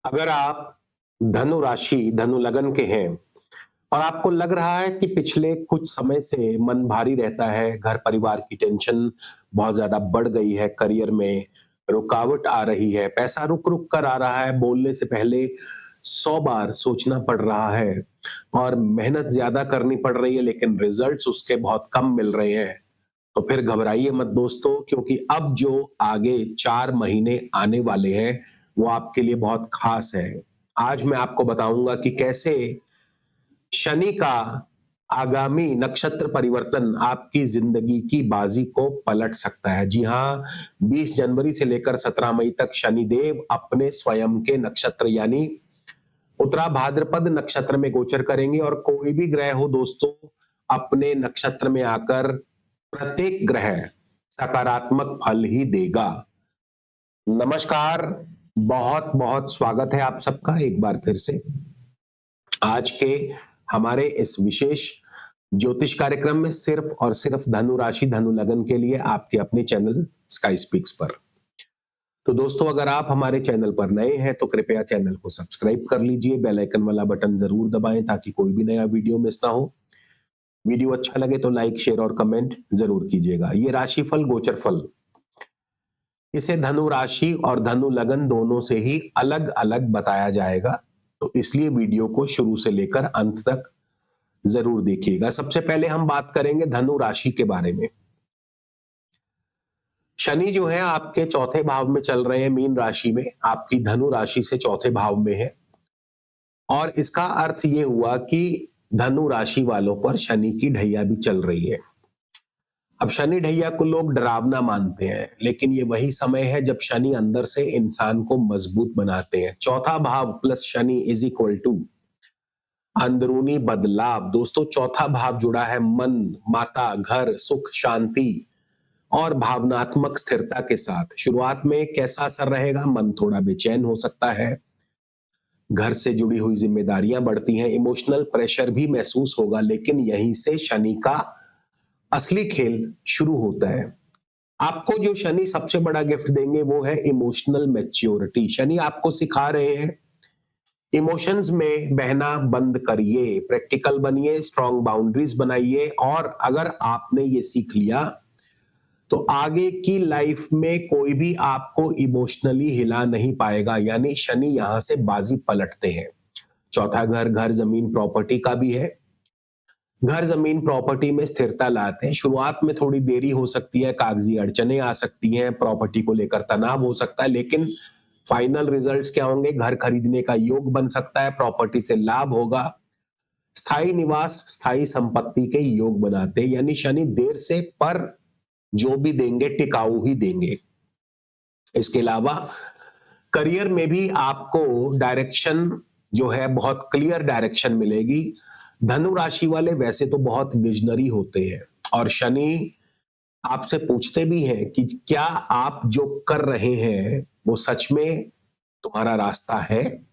अगर आप धनु राशि, धनु लगन के हैं और आपको लग रहा है कि पिछले कुछ समय से मन भारी रहता है, घर परिवार की टेंशन बहुत ज़्यादा बढ़ गई है, करियर में रुकावट आ रही है, पैसा रुक-रुक कर आ रहा है, बोलने से पहले 100 बार सोचना पड़ रहा है और मेहनत ज़्यादा करनी पड़ रही है लेकिन रिज़ल्ट्स उसके बहुत कम मिल रहे हैं। तो फिर घबराइए मत दोस्तों, क्योंकि अब जो आगे 4 महीने आने वाले हैं, वो आपके लिए बहुत खास है। आज मैं आपको बताऊँगा कि कैसे शनि का आगामी नक्षत्र परिवर्तन आपकी ज़िंदगी की बाजी को पलट सकता है। जी हाँ, 20 जनवरी से लेकर 17 मई तक शनिदेव अपने स्वयं के नक्षत्र यानी उत्तरा भाद्रपद नक्षत्र में गोचर करेंगे और कोई भी ग्रह हो दोस्तों, अपने नक्षत्र में आकर प्रत्येक ग्रह सकारात्मक फल ही देगा। नमस्कार, बहुत-बहुत स्वागत है आप सबका एक बार फिर से। आज के हमारे इस विशेष ज्योतिष कार्यक्रम में सिर्फ और सिर्फ धनु राशि, धनु लगन के लिए आपके अपने चैनल स्काई स्पीक्स पर। तो दोस्तों, अगर आप हमारे चैनल पर नए हैं तो कृपया चैनल को सब्सक्राइब कर लीजिए, बेल आइकन वाला बटन जरूर दबाएं ताकि कोई भी नया वीडियो मिस ना हो। वीडियो अच्छा लगे तो लाइक, शेयर और कमेंट जरूर कीजिएगा। ये राशिफल, गोचर फल, इसे धनु राशि और धनु लगन दोनों से ही अलग-अलग बताया जाएगा, तो इसलिए वीडियो को शुरू से लेकर अंत तक जरूर देखिएगा। सबसे पहले हम बात करेंगे धनु राशि के बारे में। शनि जो है आपके चौथे भाव में चल रहे हैं, मीन राशि में, आपकी धनु राशि से चौथे भाव में है और इसका अर्थ ये हुआ कि धनु राशि वालों पर शनि की ढैया भी चल रही है। अब शनि ढैया को लोग डरावना मानते हैं, लेकिन ये वही समय है जब शनि अंदर से इंसान को मजबूत बनाते हैं। चौथा भाव प्लस शनि इज इक्वल टू अंदरूनी बदलाव। दोस्तों, चौथा भाव जुड़ा है मन, माता, घर, सुख, शांति और भावनात्मक स्थिरता के साथ। शुरुआत में कैसा असर रहेगा? मन थोड़ा बेचैन हो सकता है, घर से जुड़ी हुई जिम्मेदारियां बढ़ती हैं, इमोशनल प्रेशर भी महसूस होगा, लेकिन यहीं से शनि का असली खेल शुरू होता है। आपको जो शनि सबसे बड़ा गिफ्ट देंगे वो है इमोशनल मैच्योरिटी। शनि आपको सिखा रहे हैं इमोशंस में बहना बंद करिए, प्रैक्टिकल बनिए, स्ट्रॉन्ग बाउंड्रीज बनाइए और अगर आपने ये सीख लिया तो आगे की लाइफ में कोई भी आपको इमोशनली हिला नहीं पाएगा। यानी शनि यहां से बाजी पलटते हैं। चौथा घर, घर जमीन प्रॉपर्टी का भी है। घर जमीन प्रॉपर्टी में स्थिरता लाते हैं। शुरुआत में थोड़ी देरी हो सकती है, कागजी अड़चने आ सकती हैं, प्रॉपर्टी को लेकर तनाव हो सकता है, लेकिन फाइनल रिजल्ट्स क्या होंगे? घर खरीदने का योग बन सकता है, प्रॉपर्टी से लाभ होगा, स्थायी निवास, स्थायी संपत्ति के योग बनाते हैं। यानी शनि देर से पर जो भी देंगे टिकाऊ ही देंगे। इसके अलावा करियर में भी आपको डायरेक्शन जो है बहुत क्लियर डायरेक्शन मिलेगी। धनु राशि वाले वैसे तो बहुत विजनरी होते हैं और शनि आपसे पूछते भी हैं कि क्या आप जो कर रहे हैं वो सच में तुम्हारा रास्ता है?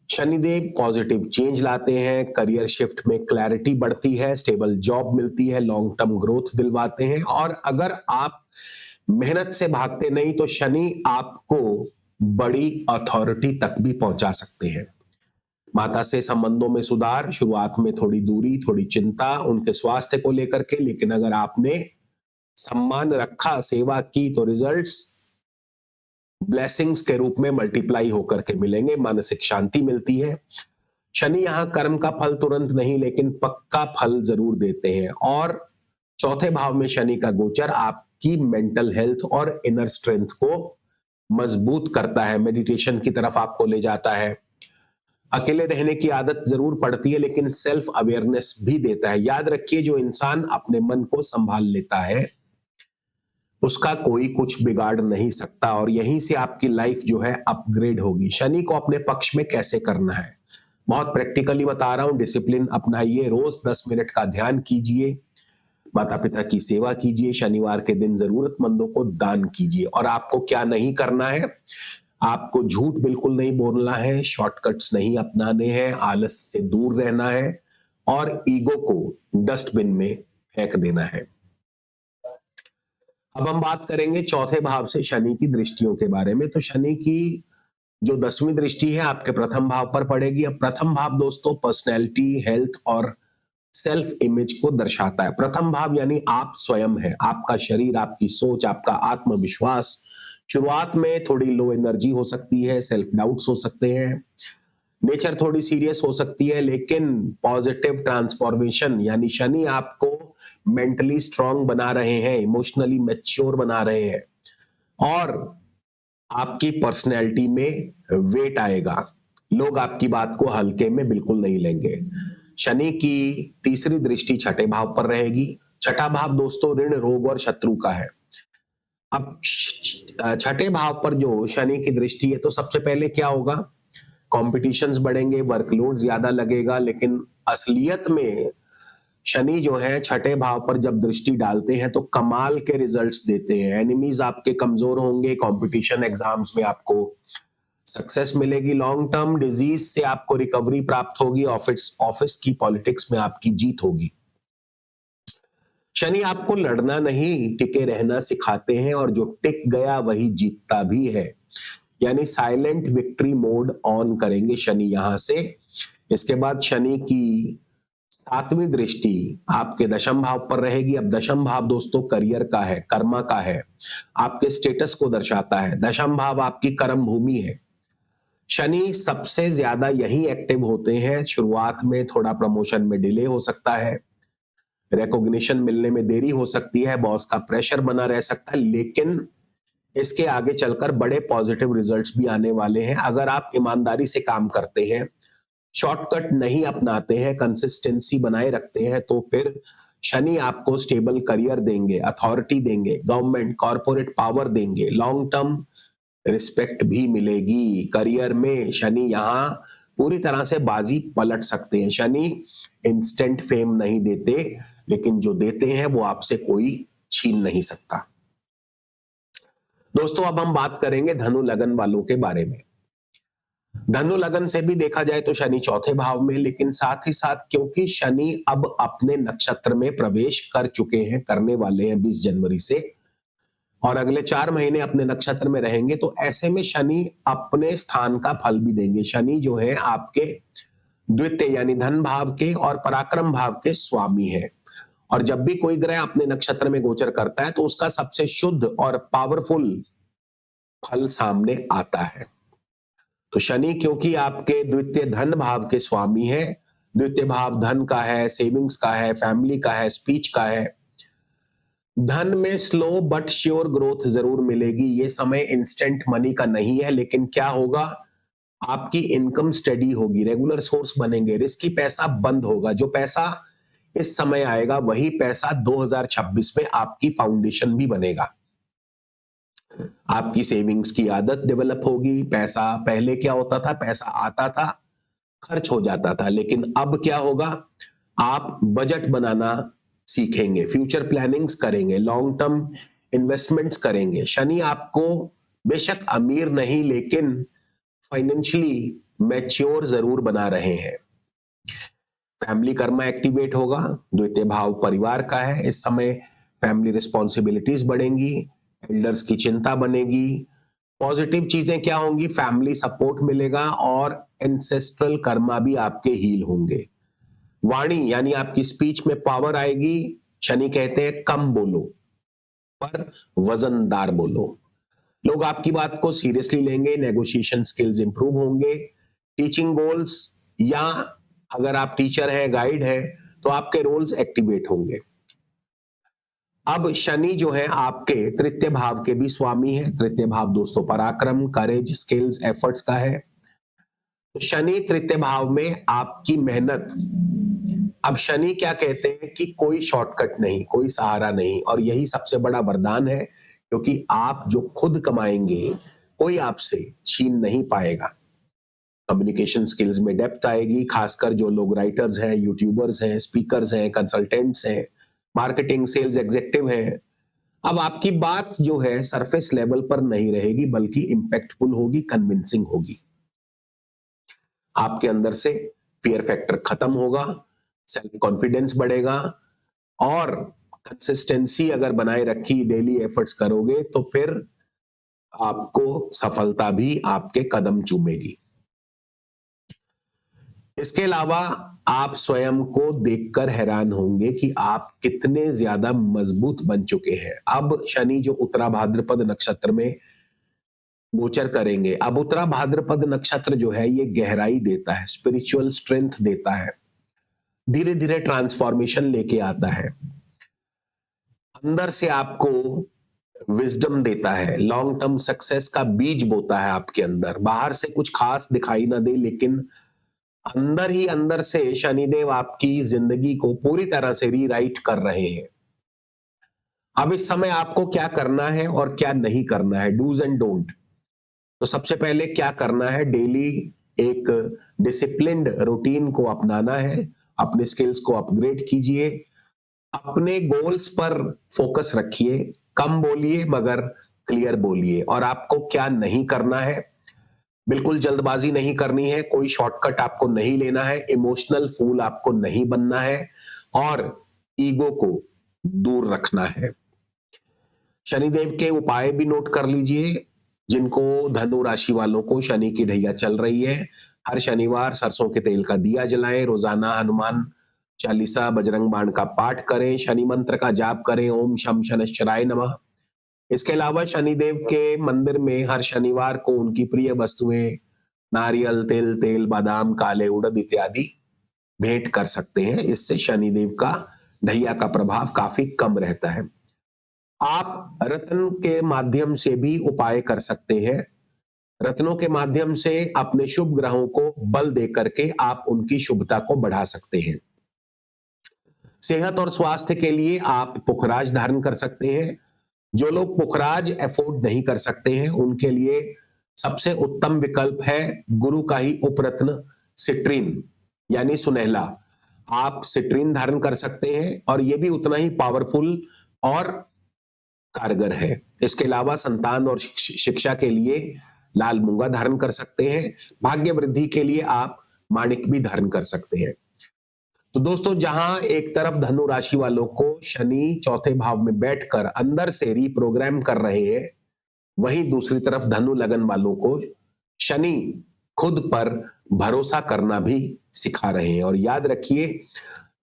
शनिदेव पॉजिटिव चेंज लाते हैं, करियर शिफ्ट में क्लैरिटी बढ़ती है, स्टेबल जॉब मिलती है, लॉन्ग टर्म ग्रोथ दिलवाते हैं और अगर आप मेहनत से भागते नहीं तो शनि आपको बड़ी अथॉरिटी तक भी पहुंचा सकते हैं। माता से संबंधों में सुधार, शुरुआत में थोड़ी दूरी, थोड़ी चिंता उनके स्वास्थ्य को लेकर के, लेकिन अगर आपने सम्मान रखा, सेवा की तो रिजल्ट्स ब्लेसिंग्स के रूप में मल्टीप्लाई होकर के मिलेंगे, मानसिक शांति मिलती है। शनि यहां कर्म का फल तुरंत नहीं लेकिन पक्का फल जरूर देते हैं और चौथे भाव में शनि का गोचर आपकी मेंटल हेल्थ और इनर स्ट्रेंथ को मजबूत करता है, मेडिटेशन की तरफ आपको ले जाता है। अकेले रहने की आदत जरूर पड़ती है लेकिन सेल्फ अवेयरनेस भी देता है। याद रखिए, जो इंसान अपने मन को संभाल लेता है उसका कोई कुछ बिगाड़ नहीं सकता और यहीं से आपकी लाइफ जो है अपग्रेड होगी। शनि को अपने पक्ष में कैसे करना है बहुत प्रैक्टिकली बता रहा हूं। डिसिप्लिन अपनाइए, रोज 10 मिनट का ध्यान कीजिए, माता पिता की सेवा कीजिए, शनिवार के दिन जरूरतमंदों को दान कीजिए। और आपको क्या नहीं करना है? आपको झूठ बिल्कुल नहीं बोलना है, शॉर्टकट्स नहीं अपनाने हैं, आलस से दूर रहना है और ईगो को डस्टबिन में फेंक देना है। अब हम बात करेंगे चौथे भाव से शनि की दृष्टियों के बारे में। तो शनि की जो 10वीं दृष्टि है आपके प्रथम भाव पर पड़ेगी। अब प्रथम भाव दोस्तों पर्सनैलिटी, हेल्थ और सेल्फ इमेज को दर्शाता है। प्रथम भाव यानी आप स्वयं है, आपका शरीर, आपकी सोच, आपका आत्मविश्वास। शुरुआत में थोड़ी लो एनर्जी हो सकती है, सेल्फ डाउट्स हो सकते हैं, नेचर थोड़ी सीरियस हो सकती है, लेकिन पॉजिटिव ट्रांसफॉर्मेशन यानी शनि आपको मेंटली स्ट्रांग बना रहे हैं, इमोशनली मैच्योर बना रहे हैं और आपकी पर्सनैलिटी में वेट आएगा। लोग आपकी बात को हल्के में बिल्कुल नहीं लेंगे। शनि की तीसरी दृष्टि छठे भाव पर रहेगी। छठा भाव दोस्तों ऋण, रोग और शत्रु का है। अब छठे भाव पर जो शनि की दृष्टि है तो सबसे पहले क्या होगा, कॉम्पिटिशन्स बढ़ेंगे, वर्कलोड ज्यादा लगेगा, लेकिन असलियत में शनि जो है छठे भाव पर जब दृष्टि डालते हैं तो कमाल के रिजल्ट्स देते हैं। एनिमीज आपके कमजोर होंगे, कंपटीशन एग्जाम्स में आपको सक्सेस मिलेगी, लॉन्ग टर्म डिजीज से आपको रिकवरी प्राप्त होगी, ऑफिस की पॉलिटिक्स में आपकी जीत होगी। शनि आपको लड़ना नहीं टिके रहना सिखाते हैं और जो टिक गया वही जीतता भी है, यानी साइलेंट विक्ट्री मोड ऑन करेंगे शनि यहां से। इसके बाद शनि की 7वीं दृष्टि आपके दशम भाव पर रहेगी। अब दशम भाव दोस्तों करियर का है, कर्मा का है, आपके स्टेटस को दर्शाता है। दशम भाव आपकी कर्म भूमि है। शनि सबसे ज्यादा यही एक्टिव होते हैं। शुरुआत में थोड़ा प्रमोशन में डिले हो सकता है, रिकॉग्निशन मिलने में देरी हो सकती है, बॉस का प्रेशर बना रह सकता है, लेकिन इसके आगे चलकर बड़े पॉजिटिव रिजल्ट्स भी आने वाले हैं अगर आप ईमानदारी से काम करते हैं, शॉर्टकट नहीं अपनाते हैं, कंसिस्टेंसी बनाए रखते हैं, तो फिर शनि आपको स्टेबल करियर देंगे, अथॉरिटी देंगे, गवर्नमेंट कॉर्पोरेट पावर देंगे, लॉन्ग टर्म रिस्पेक्ट भी मिलेगी। करियर में शनि यहां पूरी तरह से बाजी पलट सकते हैं। शनि इंस्टेंट फेम नहीं देते, लेकिन जो देते हैं वो आपसे कोई छीन नहीं सकता। दोस्तों अब हम बात करेंगे धनु लगन वालों के बारे में। धनु लगन से भी देखा जाए तो शनि चौथे भाव में, लेकिन साथ ही साथ क्योंकि शनि अब अपने नक्षत्र में प्रवेश कर चुके हैं, करने वाले हैं 20 जनवरी से, और अगले 4 महीने अपने नक्षत्र में रहेंगे, तो ऐसे में शनि अपने स्थान का फल भी देंगे। शनि जो है आपके द्वितीय यानी धन भाव के और पराक्रम भाव के स्वामी है, और जब भी कोई ग्रह अपने नक्षत्र में गोचर करता है तो उसका सबसे शुद्ध और पावरफुल फल सामने आता है। तो शनि क्योंकि आपके द्वितीय धन भाव के स्वामी है, द्वितीय भाव धन का है, सेविंग्स का है, फैमिली का है, स्पीच का है, धन में स्लो बट श्योर ग्रोथ जरूर मिलेगी। ये समय इंस्टेंट मनी का नहीं है, लेकिन क्या होगा, आपकी इनकम स्टडी होगी, रेगुलर सोर्स बनेंगे, रिस्की पैसा बंद होगा। जो पैसा इस समय आएगा वही पैसा 2026 में आपकी फाउंडेशन भी बनेगा। आपकी सेविंग्स की आदत डेवलप होगी। पैसा पहले क्या होता था, पैसा आता था खर्च हो जाता था, लेकिन अब क्या होगा, आप बजट बनाना सीखेंगे, फ्यूचर प्लानिंग्स करेंगे, लॉन्ग टर्म इन्वेस्टमेंट्स करेंगे। शनि आपको बेशक अमीर नहीं लेकिन फाइनेंशियली मैच्योर जरूर बना रहे हैं। फैमिली कर्मा एक्टिवेट होगा, द्वितीय भाव परिवार का है, इस समय फैमिली रिस्पॉन्सिबिलिटीज बढ़ेंगी, एल्डर्स की चिंता बनेगी। पॉजिटिव चीजें क्या होंगी, फैमिली सपोर्ट मिलेगा और एंसेस्ट्रल कर्मा भी आपके हील होंगे। वाणी यानी आपकी स्पीच में पावर आएगी। शनि कहते हैं कम बोलो पर वजनदार बोलो। लोग आपकी बात को सीरियसली लेंगे, नेगोशिएशन स्किल्स इंप्रूव होंगे। टीचिंग गोल्स या अगर आप टीचर हैं, गाइड हैं, तो आपके रोल्स एक्टिवेट होंगे। अब शनि जो है आपके तृतीय भाव के भी स्वामी है। तृतीय भाव दोस्तों पराक्रम, करेज, स्किल्स, एफर्ट्स का है। तो शनि तृतीय भाव में आपकी मेहनत। अब शनि क्या कहते हैं कि कोई शॉर्टकट नहीं, कोई सहारा नहीं, और यही सबसे बड़ा वरदान है, क्योंकि आप जो खुद कमाएंगे कोई आपसे छीन नहीं पाएगा। कम्युनिकेशन स्किल्स में डेप्थ आएगी, खासकर जो लोग राइटर्स हैं, यूट्यूबर्स हैं, स्पीकर्स हैं, कंसल्टेंट्स हैं, मार्केटिंग सेल्स एग्जीक्यूटिव हैं। अब आपकी बात जो है सरफेस लेवल पर नहीं रहेगी, बल्कि इंपैक्टफुल होगी, कन्विंसिंग होगी। आपके अंदर से फियर फैक्टर खत्म होगा, सेल्फ कॉन्फिडेंस बढ़ेगा, और कंसिस्टेंसी अगर बनाए रखी, डेली एफर्ट्स करोगे तो फिर आपको सफलता भी आपके कदम चूमेगी। इसके अलावा आप स्वयं को देखकर हैरान होंगे कि आप कितने ज्यादा मजबूत बन चुके हैं। अब शनि जो उत्तरा भाद्रपद नक्षत्र में गोचर करेंगे, अब उत्तरा भाद्रपद नक्षत्र जो है ये गहराई देता है, स्पिरिचुअल स्ट्रेंथ देता है, धीरे धीरे ट्रांसफॉर्मेशन लेके आता है, अंदर से आपको विजडम देता है, लॉन्ग टर्म सक्सेस का बीज बोता है आपके अंदर। बाहर से कुछ खास दिखाई ना दे, लेकिन अंदर ही अंदर से शनिदेव आपकी जिंदगी को पूरी तरह से रीराइट कर रहे हैं। अब इस समय आपको क्या करना है और क्या नहीं करना है, डूज एंड डोंट। तो सबसे पहले क्या करना है, डेली एक डिसिप्लिन्ड रूटीन को अपनाना है, अपने स्किल्स को अपग्रेड कीजिए, अपने गोल्स पर फोकस रखिए, कम बोलिए मगर क्लियर बोलिए। और आपको क्या नहीं करना है, बिल्कुल जल्दबाजी नहीं करनी है, कोई शॉर्टकट आपको नहीं लेना है, इमोशनल फूल आपको नहीं बनना है और ईगो को दूर रखना है। शनिदेव के उपाय भी नोट कर लीजिए। जिनको धनु राशि वालों को शनि की ढैया चल रही है, हर शनिवार सरसों के तेल का दिया जलाएं, रोजाना हनुमान चालीसा बजरंग बाण का पाठ करें, शनि मंत्र का जाप करें, ओम शम शनश्चराय नमः। इसके अलावा शनिदेव के मंदिर में हर शनिवार को उनकी प्रिय वस्तुएं नारियल तेल, तेल, बादाम, काले उड़द इत्यादि भेंट कर सकते हैं। इससे शनिदेव का ढैया का प्रभाव काफी कम रहता है। आप रत्न के माध्यम से भी उपाय कर सकते हैं। रत्नों के माध्यम से अपने शुभ ग्रहों को बल दे करके आप उनकी शुभता को बढ़ा सकते हैं। सेहत और स्वास्थ्य के लिए आप पुखराज धारण कर सकते हैं। जो लोग पुखराज अफोर्ड नहीं कर सकते हैं उनके लिए सबसे उत्तम विकल्प है गुरु का ही उपरत्न सिट्रीन यानी सुनहला। आप सिट्रीन धारण कर सकते हैं और यह भी उतना ही पावरफुल और कारगर है। इसके अलावा संतान और शिक्षा के लिए लाल मूंगा धारण कर सकते हैं। भाग्य वृद्धि के लिए आप माणिक भी धारण कर सकते हैं। तो दोस्तों, जहां एक तरफ धनु राशि वालों को शनि चौथे भाव में बैठकर अंदर से रीप्रोग्राम कर रहे हैं, वहीं दूसरी तरफ धनु लगन वालों को शनि खुद पर भरोसा करना भी सिखा रहे हैं। और याद रखिए,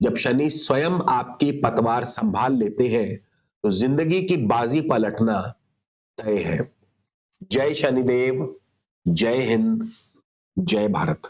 जब शनि स्वयं आपकी पतवार संभाल लेते हैं तो जिंदगी की बाजी पलटना तय है। जय शनिदेव, जय हिंद, जय भारत।